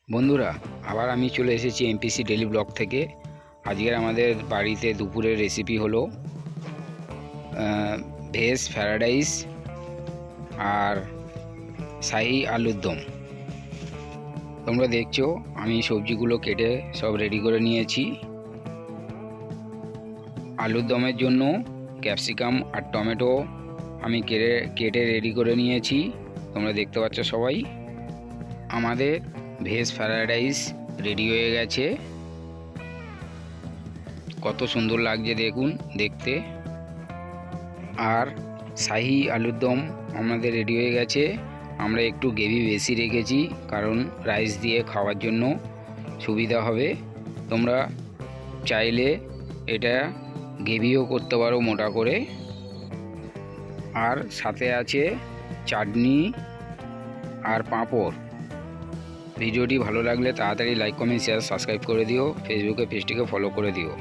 বন্ধুরা, আবার আমি চলে এসেছি এমপিসি ডেলি ব্লগ থেকে। আজকের আমাদের বাড়িতে দুপুরের রেসিপি হলো ভেজ ফ্রাইড রাইস আর শাহি আলুর দম। তোমরা দেখছো আমি সবজিগুলো কেটে সব রেডি করে নিয়েছি। আলুর দমের জন্য ক্যাপসিকাম আর টমেটো আমি কেটে রেডি করে নিয়েছি। তোমরা দেখতে পাচ্ছ সবাই। আমাদের ভেজ ফ্রাইড রাইস রেডি হয়ে গেছে। কত সুন্দর লাগছে দেখুন দেখতে। আর শাহি আলুর দম আমাদের রেডি হয়ে গেছে। আমরা একটু গ্রেভি বেশি রেখেছি কারণ রাইস দিয়ে খাওয়ার জন্য সুবিধা হবে। তোমরা চাইলে এটা গ্রেভিও করতে পারো মোটা করে। আর সাথে আছে চাটনি আর পাঁপড়। ভিডিওটি ভালো লাগলে তাড়াতাড়ি লাইক কমেন্ট শেয়ার সাবস্ক্রাইব করে দিও। ফেসবুকে পেজটিকে ফলো করে দিও।